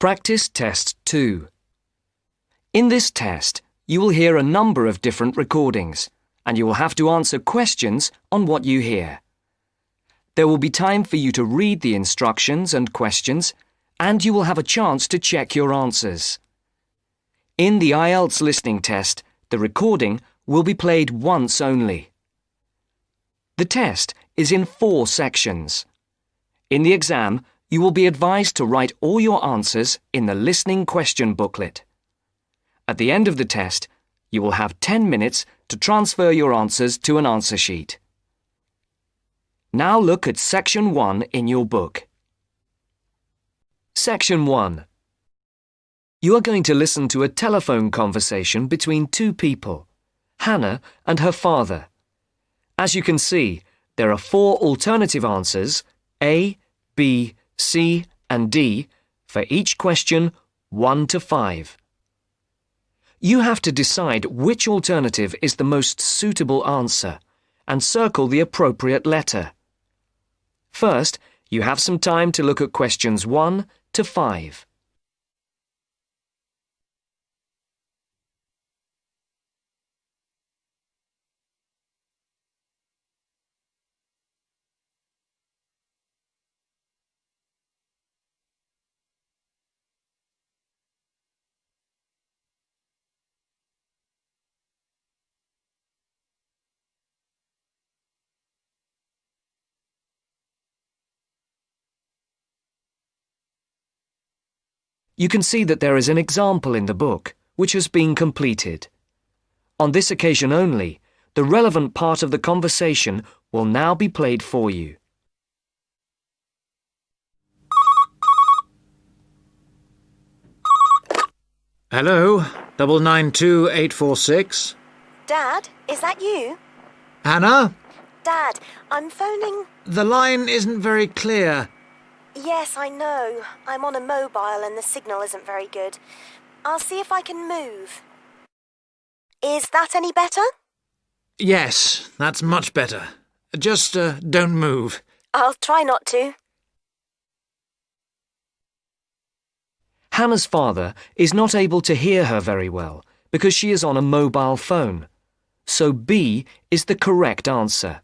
Practice Test 2. In this test, you will hear a number of different recordings, and you will have to answer questions on what you hear. There will be time for you to read the instructions and questions, and you will have a chance to check your answers. In the IELTS listening test, the recording will be played once only. The test is in 4 sections. In the exam, you will be advised to write all your answers in the listening question booklet. At the end of the test, you will have 10 minutes to transfer your answers to an answer sheet. Now look at Section 1 in your book. Section 1. You are going to listen to a telephone conversation between 2 people, Hannah and her father. As you can see, there are 4 alternative answers, A, B, C, and D, for each question 1 to 5. You have to decide which alternative is the most suitable answer and circle the appropriate letter. First, you have some time to look at questions 1 to 5. You can see that there is an example in the book, which has been completed. On this occasion only, the relevant part of the conversation will now be played for you. Hello, 992846. Dad, is that you? Hannah? Dad, I'm phoning... The line isn't very clear. Yes, I know. I'm on a mobile and the signal isn't very good. I'll see if I can move. Is that any better? Yes, that's much better. Just don't move. I'll try not to. Hannah's father is not able to hear her very well because she is on a mobile phone. So B is the correct answer.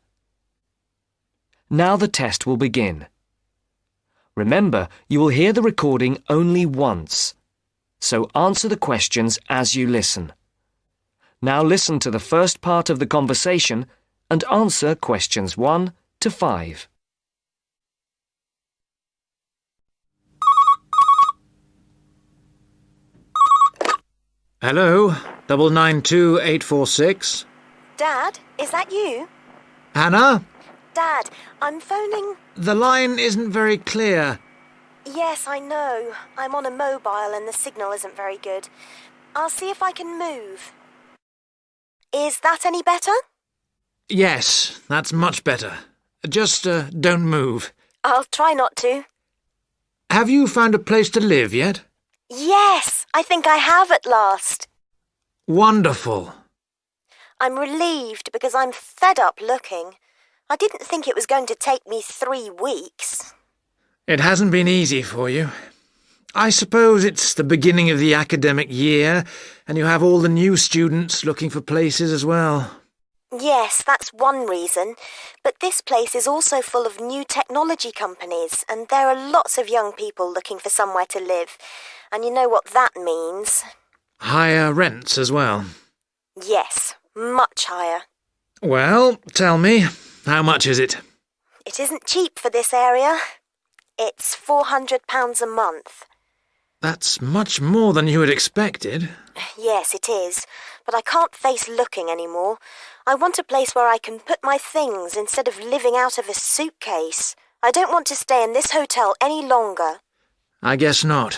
Now the test will begin. Remember, you will hear the recording only once. So answer the questions as you listen. Now listen to the first part of the conversation and answer questions 1 to 5. Hello, 992846. Dad, is that you? Hannah? Dad, I'm phoning... The line isn't very clear. Yes, I know. I'm on a mobile and the signal isn't very good. I'll see if I can move. Is that any better? Yes, that's much better. Just don't move. I'll try not to. Have you found a place to live yet? Yes, I think I have at last. Wonderful. I'm relieved because I'm fed up looking. I didn't think it was going to take me 3 weeks. It hasn't been easy for you. I suppose it's the beginning of the academic year, and you have all the new students looking for places as well. Yes, that's one reason. But this place is also full of new technology companies, and there are lots of young people looking for somewhere to live. And you know what that means. Higher rents as well. Yes, much higher. Well, tell me, how much is it? It isn't cheap for this area. It's £400 a month. That's much more than you had expected. Yes, it is. But I can't face looking anymore. I want a place where I can put my things instead of living out of a suitcase. I don't want to stay in this hotel any longer. I guess not.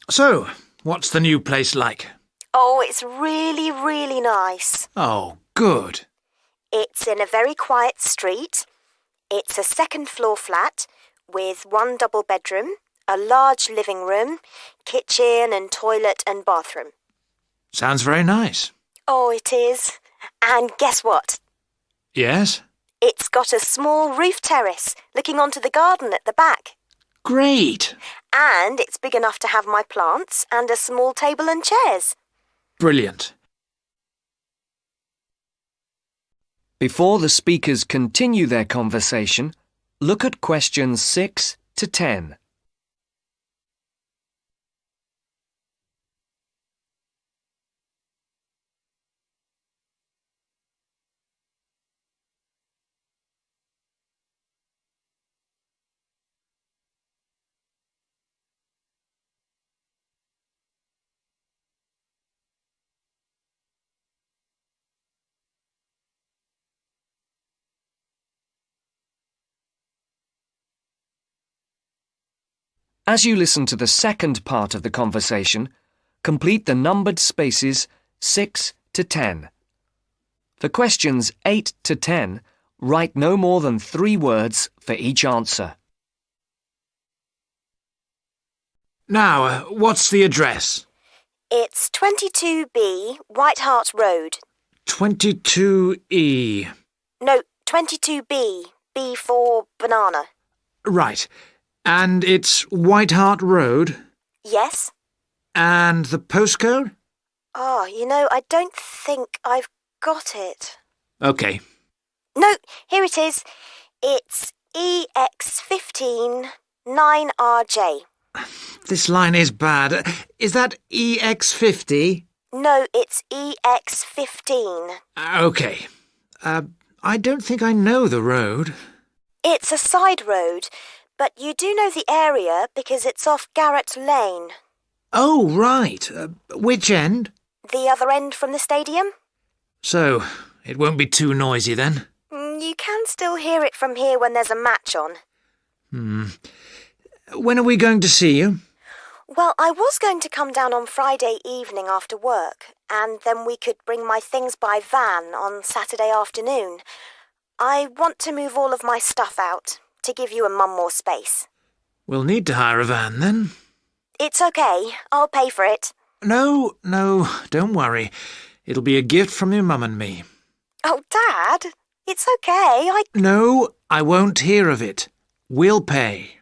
So, what's the new place like? Oh, it's really, really nice. Oh, good. It's in a very quiet street. It's a 2nd-floor flat with 1 double bedroom, a large living room, kitchen and toilet and bathroom. Sounds very nice. Oh, it is. And guess what? Yes? It's got a small roof terrace looking onto the garden at the back. Great! And it's big enough to have my plants and a small table and chairs. Brilliant. Before the speakers continue their conversation, look at questions 6 to 10. As you listen to the second part of the conversation, complete the numbered spaces 6 to 10. For questions 8 to 10, write no more than 3 words for each answer. Now, what's the address? It's 22B White Hart Road. 22E. No, 22B. B for banana. Right. And it's White Hart Road? Yes? And the postcode? Oh, I don't think I've got it. OK. No, here it is. It's EX15 9RJ. This line is bad. Is that EX50? No, it's EX15. OK. I don't think I know the road. It's a side road, but you do know the area because it's off Garrett Lane. Oh, right. Which end? The other end from the stadium? So, it won't be too noisy then? You can still hear it from here when there's a match on. When are we going to see you? Well, I was going to come down on Friday evening after work, and then we could bring my things by van on Saturday afternoon. I want to move all of my stuff out, to give you and Mum more space. We'll need to hire a van then. It's okay. I'll pay for it. No, don't worry. It'll be a gift from your mum and me. Oh, Dad, it's okay. No, I won't hear of it. We'll pay.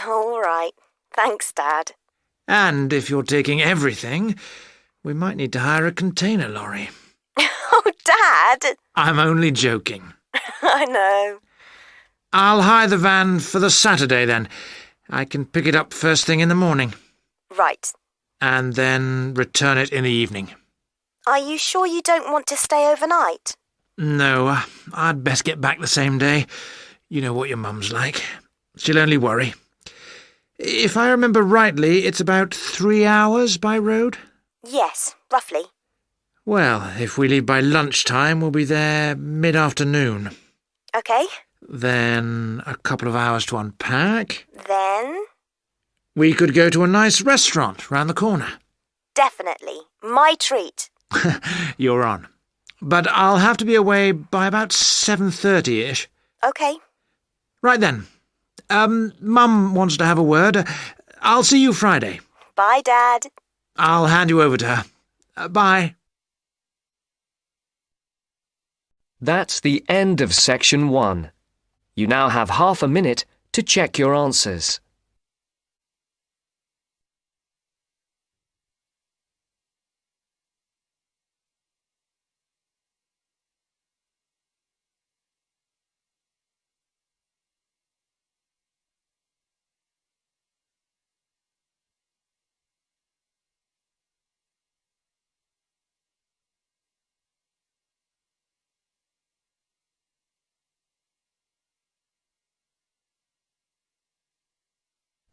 All right. Thanks, Dad. And if you're taking everything, we might need to hire a container lorry. Oh, Dad! I'm only joking. I know. I'll hire the van for the Saturday then. I can pick it up first thing in the morning. Right. And then return it in the evening. Are you sure you don't want to stay overnight? No, I'd best get back the same day. You know what your mum's like. She'll only worry. If I remember rightly, it's about 3 hours by road? Yes, roughly. Well, if we leave by lunchtime, we'll be there mid-afternoon. OK. Then a couple of hours to unpack. Then? We could go to a nice restaurant round the corner. Definitely. My treat. You're on. But I'll have to be away by about 7:30ish. OK. Right then. Mum wants to have a word. I'll see you Friday. Bye, Dad. I'll hand you over to her. Bye. That's the end of section 1. You now have half a minute to check your answers.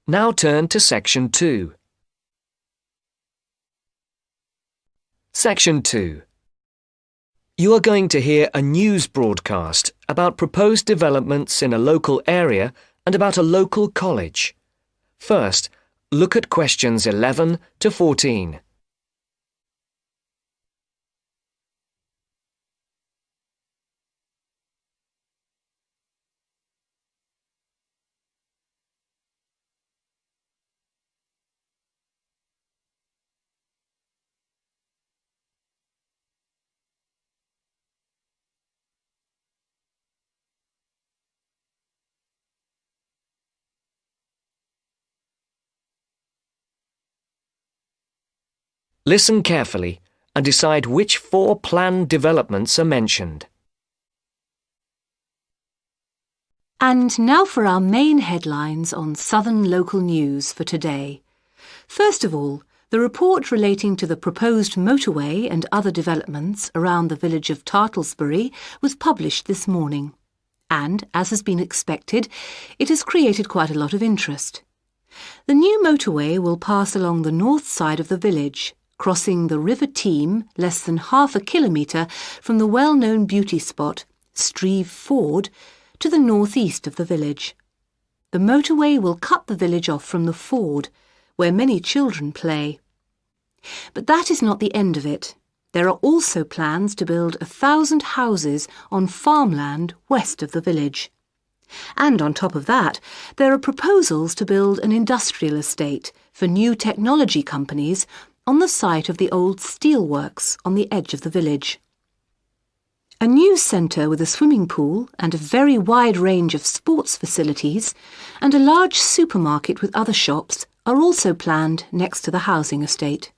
Now turn to section 2. Section 2. You are going to hear a news broadcast about proposed developments in a local area and about a local college. First, look at questions 11 to 14. Listen carefully and decide which 4 planned developments are mentioned. And now for our main headlines on Southern local news for today. First of all, the report relating to the proposed motorway and other developments around the village of Tartlesbury was published this morning. And, as has been expected, it has created quite a lot of interest. The new motorway will pass along the north side of the village, crossing the River Team less than half a kilometre from the well-known beauty spot, Streve Ford, to the northeast of the village. The motorway will cut the village off from the ford, where many children play. But that is not the end of it. There are also plans to build 1,000 houses on farmland west of the village. And on top of that, there are proposals to build an industrial estate for new technology companies on the site of the old steelworks on the edge of the village. A new centre with a swimming pool and a very wide range of sports facilities and a large supermarket with other shops are also planned next to the housing estate.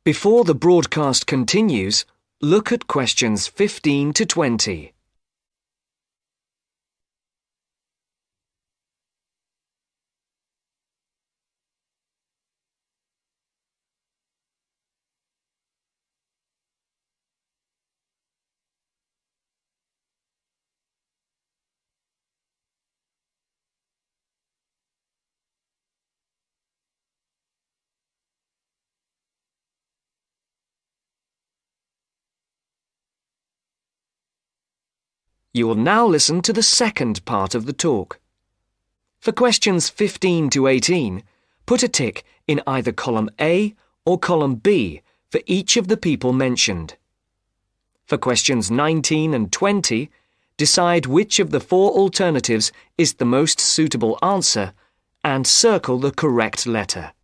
Before the broadcast continues, look at questions 15 to 20. You will now listen to the second part of the talk. For questions 15 to 18, put a tick in either column A or column B for each of the people mentioned. For questions 19 and 20, decide which of the 4 alternatives is the most suitable answer and circle the correct letter.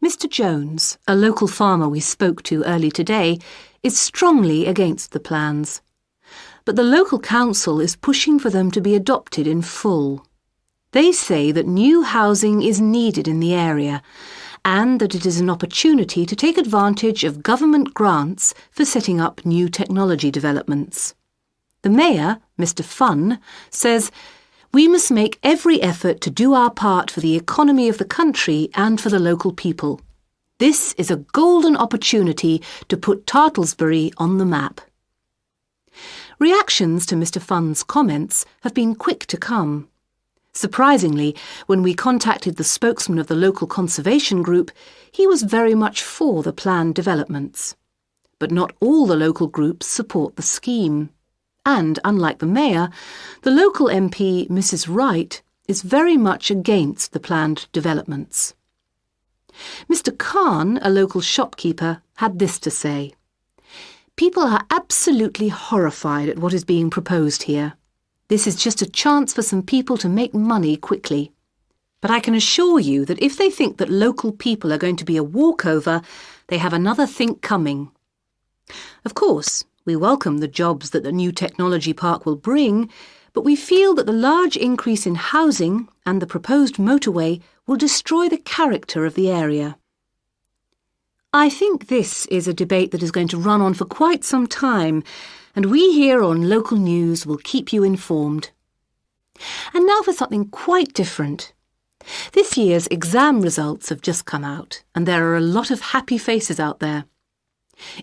Mr. Jones, a local farmer we spoke to early today, is strongly against the plans. But the local council is pushing for them to be adopted in full. They say that new housing is needed in the area and that it is an opportunity to take advantage of government grants for setting up new technology developments. The mayor, Mr. Funn, says, "We must make every effort to do our part for the economy of the country and for the local people. This is a golden opportunity to put Tartlesbury on the map." Reactions to Mr. Funn's comments have been quick to come. Surprisingly, when we contacted the spokesman of the local conservation group, he was very much for the planned developments. But not all the local groups support the scheme. And, unlike the mayor, the local MP, Mrs. Wright, is very much against the planned developments. Mr. Khan, a local shopkeeper, had this to say: "People are absolutely horrified at what is being proposed here. This is just a chance for some people to make money quickly. But I can assure you that if they think that local people are going to be a walkover, they have another think coming. Of course, we welcome the jobs that the new technology park will bring, but we feel that the large increase in housing and the proposed motorway will destroy the character of the area." I think this is a debate that is going to run on for quite some time, and we here on Local News will keep you informed. And now for something quite different. This year's exam results have just come out, and there are a lot of happy faces out there.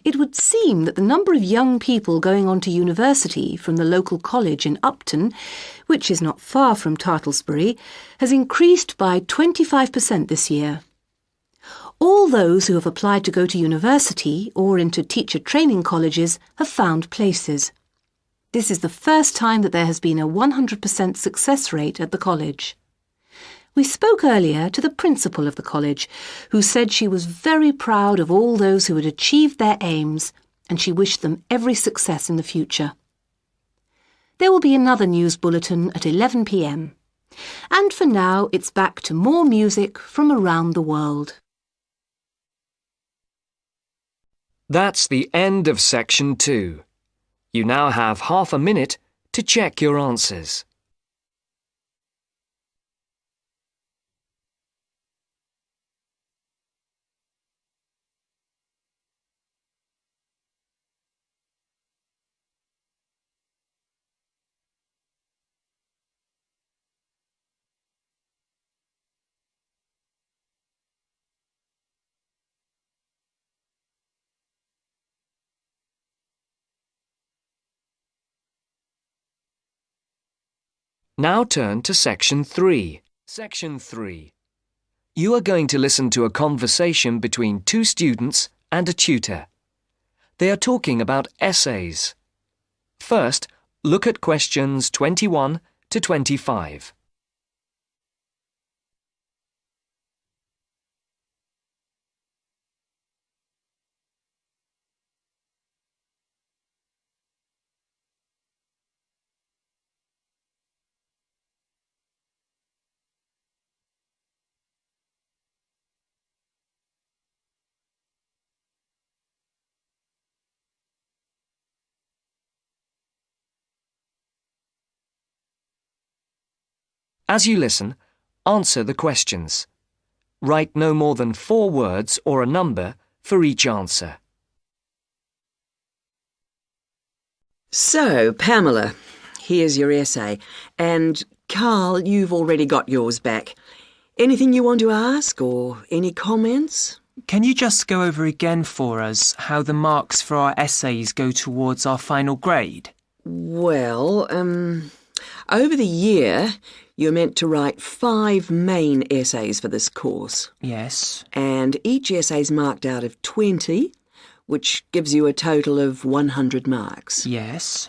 It would seem that the number of young people going on to university from the local college in Upton, which is not far from Tartlesbury, has increased by 25% this year. All those who have applied to go to university or into teacher training colleges have found places. This is the first time that there has been a 100% success rate at the college. We spoke earlier to the principal of the college, who said she was very proud of all those who had achieved their aims, and she wished them every success in the future. There will be another news bulletin at 11 p.m. And for now, it's back to more music from around the world. That's the end of section 2. You now have half a minute to check your answers. Now turn to Section 3. Section 3. You are going to listen to a conversation between two students and a tutor. They are talking about essays. First, look at questions 21 to 25. As you listen, answer the questions. Write no more than 4 words or a number for each answer. So, Pamela, here's your essay. And, Carl, you've already got yours back. Anything you want to ask or any comments? Can you just go over again for us how the marks for our essays go towards our final grade? Well, over the year, you're meant to write 5 main essays for this course. Yes. And each essay's marked out of 20, which gives you a total of 100 marks. Yes.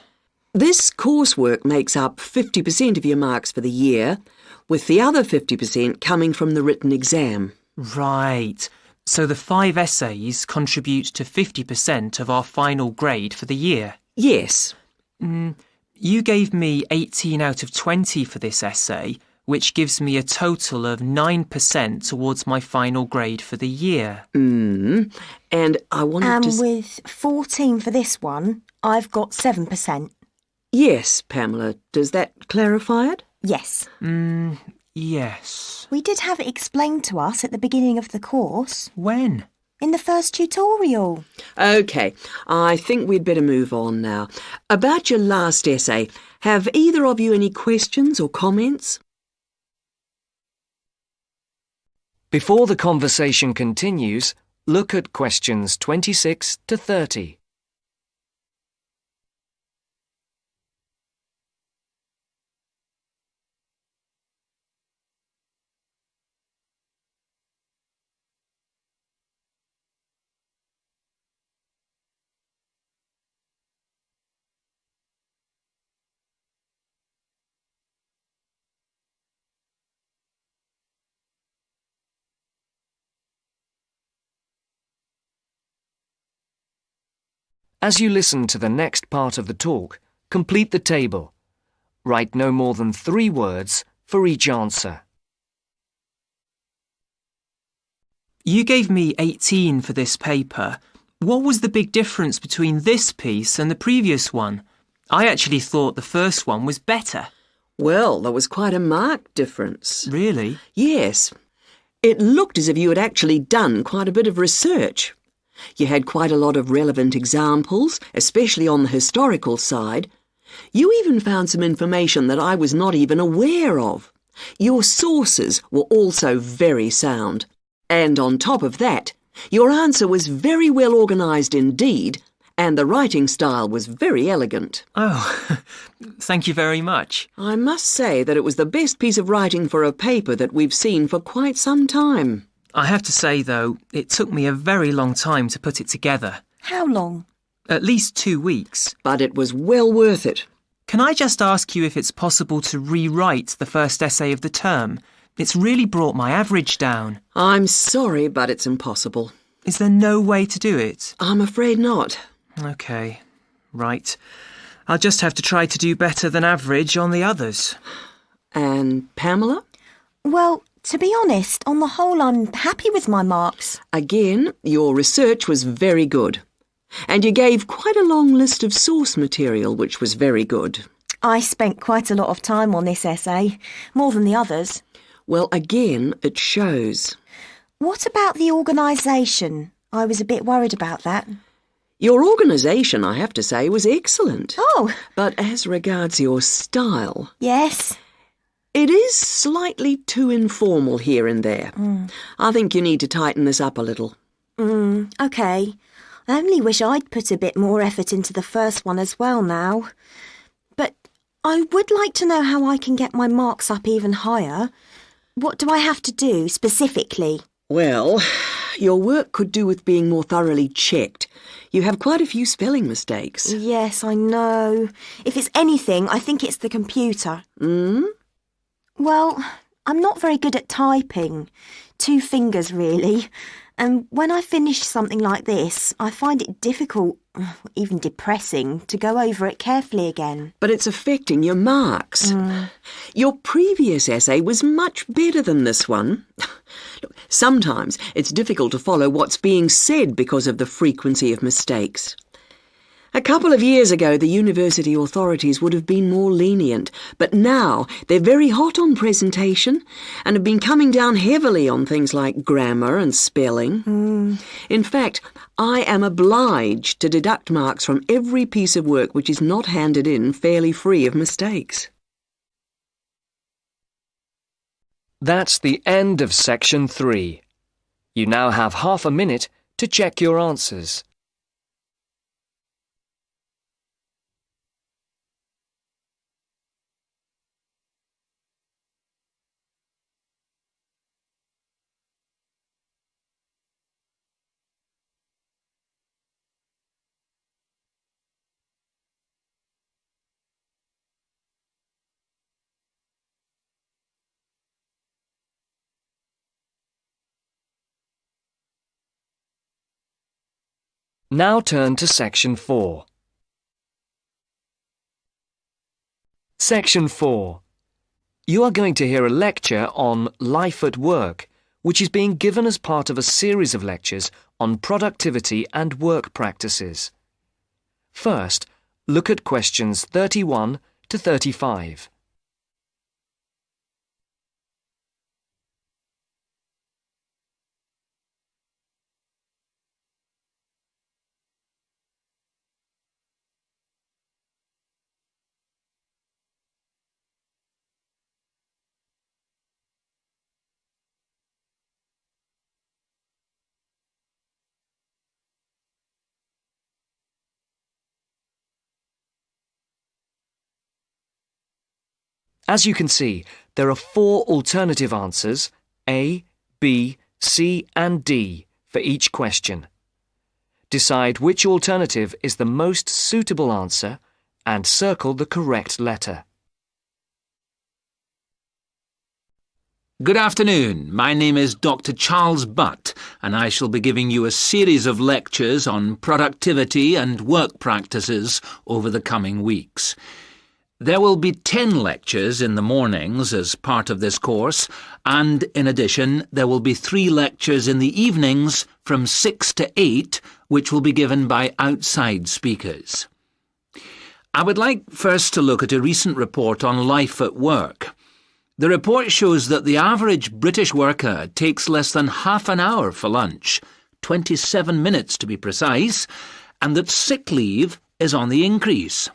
This coursework makes up 50% of your marks for the year, with the other 50% coming from the written exam. Right. So the 5 essays contribute to 50% of our final grade for the year. Yes. You gave me 18 out of 20 for this essay, which gives me a total of 9% towards my final grade for the year. And I wanted And to... with 14 for this one, I've got 7%. Yes, Pamela. Does that clarify it? Yes. Yes. We did have it explained to us at the beginning of the course, When? in the first tutorial. OK, I think we'd better move on now. About your last essay, have either of you any questions or comments? Before the conversation continues, look at questions 26 to 30. As you listen to the next part of the talk, complete the table. Write no more than 3 words for each answer. You gave me 18 for this paper. What was the big difference between this piece and the previous one? I actually thought the first one was better. Well, there was quite a marked difference. Really? Yes. It looked as if you had actually done quite a bit of research. You had quite a lot of relevant examples, especially on the historical side. You even found some information that I was not even aware of. Your sources were also very sound. And on top of that, your answer was very well organised indeed, and the writing style was very elegant. Oh, thank you very much. I must say that it was the best piece of writing for a paper that we've seen for quite some time. I have to say, though, it took me a very long time to put it together. How long? At least 2 weeks. But it was well worth it. Can I just ask you if it's possible to rewrite the first essay of the term? It's really brought my average down. I'm sorry, but it's impossible. Is there no way to do it? I'm afraid not. OK, right. I'll just have to try to do better than average on the others. And Pamela? Well, to be honest, on the whole, I'm happy with my marks. Again, your research was very good. And you gave quite a long list of source material, which was very good. I spent quite a lot of time on this essay, more than the others. Well, again, it shows. What about the organisation? I was a bit worried about that. Your organisation, I have to say, was excellent. Oh, But as regards your style, yes. it is slightly too informal here and there. I think you need to tighten this up a little. OK. I only wish I'd put a bit more effort into the first one as well now. But I would like to know how I can get my marks up even higher. What do I have to do specifically? Well, your work could do with being more thoroughly checked. You have quite a few spelling mistakes. Yes, I know. If it's anything, I think it's the computer. Well, I'm not very good at typing. 2 fingers, really. And when I finish something like this, I find it difficult, even depressing, to go over it carefully again. But it's affecting your marks. Your previous essay was much better than this one. Look, sometimes it's difficult to follow what's being said because of the frequency of mistakes. A couple of years ago, the university authorities would have been more lenient, but now they're very hot on presentation and have been coming down heavily on things like grammar and spelling. In fact, I am obliged to deduct marks from every piece of work which is not handed in fairly free of mistakes. That's the end of section 3. You now have half a minute to check your answers. Now turn to section 4. Section 4. You are going to hear a lecture on life at work, which is being given as part of a series of lectures on productivity and work practices. First, look at questions 31 to 35. As you can see, there are 4 alternative answers, A, B, C and D, for each question. Decide which alternative is the most suitable answer and circle the correct letter. Good afternoon. My name is Dr. Charles Butt, and I shall be giving you a series of lectures on productivity and work practices over the coming weeks. There will be 10 lectures in the mornings as part of this course, and in addition, there will be 3 lectures in the evenings from 6 to 8, which will be given by outside speakers. I would like first to look at a recent report on life at work. The report shows that the average British worker takes less than half an hour for lunch, 27 minutes to be precise, and that sick leave is on the increase.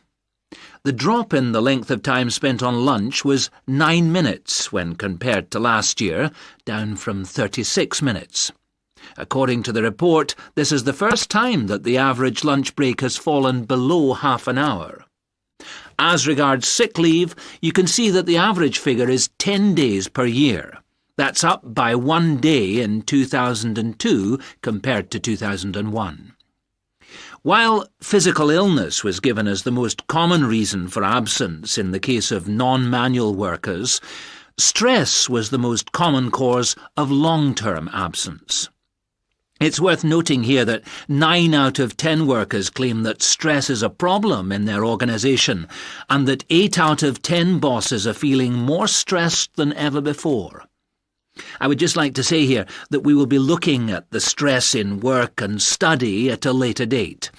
The drop in the length of time spent on lunch was 9 minutes when compared to last year, down from 36 minutes. According to the report, this is the first time that the average lunch break has fallen below half an hour. As regards sick leave, you can see that the average figure is 10 days per year. That's up by 1 day in 2002 compared to 2001. While physical illness was given as the most common reason for absence in the case of non-manual workers, stress was the most common cause of long-term absence. It's worth noting here that 9 out of 10 workers claim that stress is a problem in their organisation, and that 8 out of 10 bosses are feeling more stressed than ever before. I would just like to say here that we will be looking at the stress in work and study at a later date.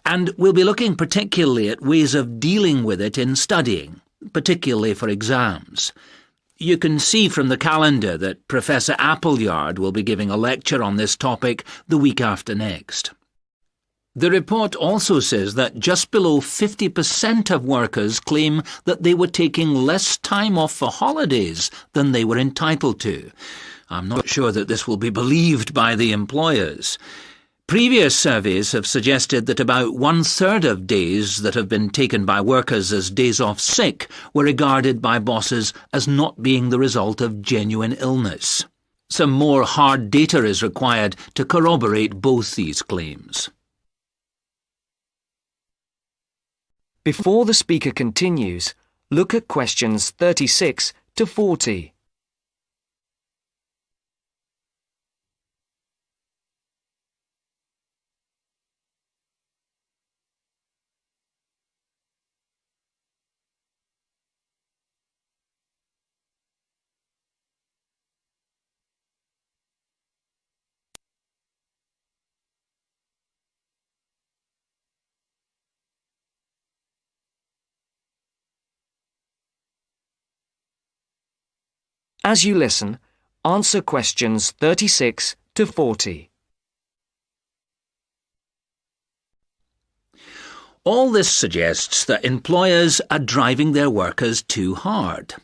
And we'll be looking particularly at ways of dealing with it in studying, particularly for exams. You can see from the calendar that Professor Appleyard will be giving a lecture on this topic the week after next. The report also says that just below 50% of workers claim that they were taking less time off for holidays than they were entitled to. I'm not sure that this will be believed by the employers. Previous surveys have suggested that about 1/3 of days that have been taken by workers as days off sick were regarded by bosses as not being the result of genuine illness. Some more hard data is required to corroborate both these claims. Before the speaker continues, look at questions 36 to 40. As you listen, answer questions 36 to 40. All this suggests that employers are driving their workers too hard.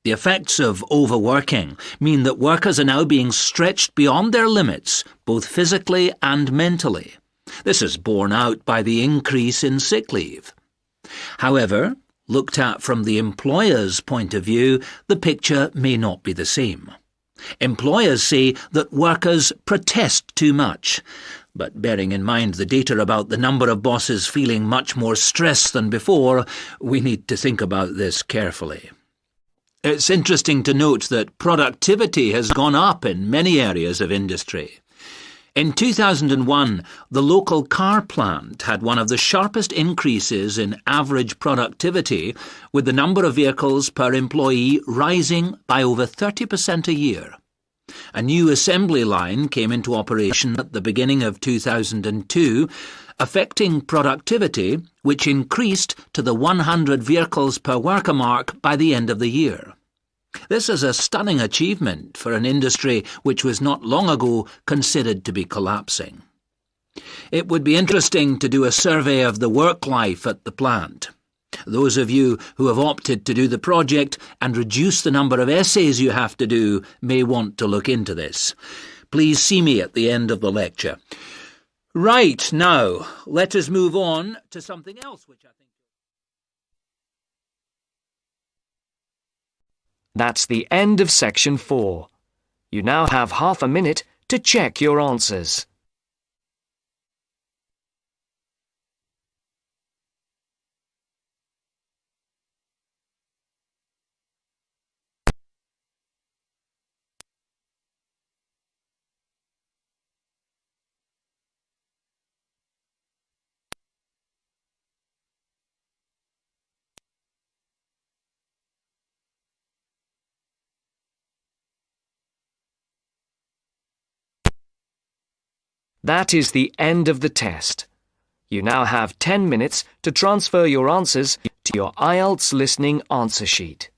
The effects of overworking mean that workers are now being stretched beyond their limits, both physically and mentally. This is borne out by the increase in sick leave. However, looked at from the employer's point of view, the picture may not be the same. Employers say that workers protest too much, but bearing in mind the data about the number of bosses feeling much more stress than before, we need to think about this carefully. It's interesting to note that productivity has gone up in many areas of industry. In 2001, the local car plant had one of the sharpest increases in average productivity, with the number of vehicles per employee rising by over 30% a year. A new assembly line came into operation at the beginning of 2002, affecting productivity, which increased to the 100 vehicles per worker mark by the end of the year. This is a stunning achievement for an industry which was not long ago considered to be collapsing. It would be interesting to do a survey of the work life at the plant. Those of you who have opted to do the project and reduce the number of essays you have to do may want to look into this. Please see me at the end of the lecture. Right, now, let us move on to something else which I think... That's the end of section 4. You now have half a minute to check your answers. That is the end of the test. You now have 10 minutes to transfer your answers to your IELTS listening answer sheet.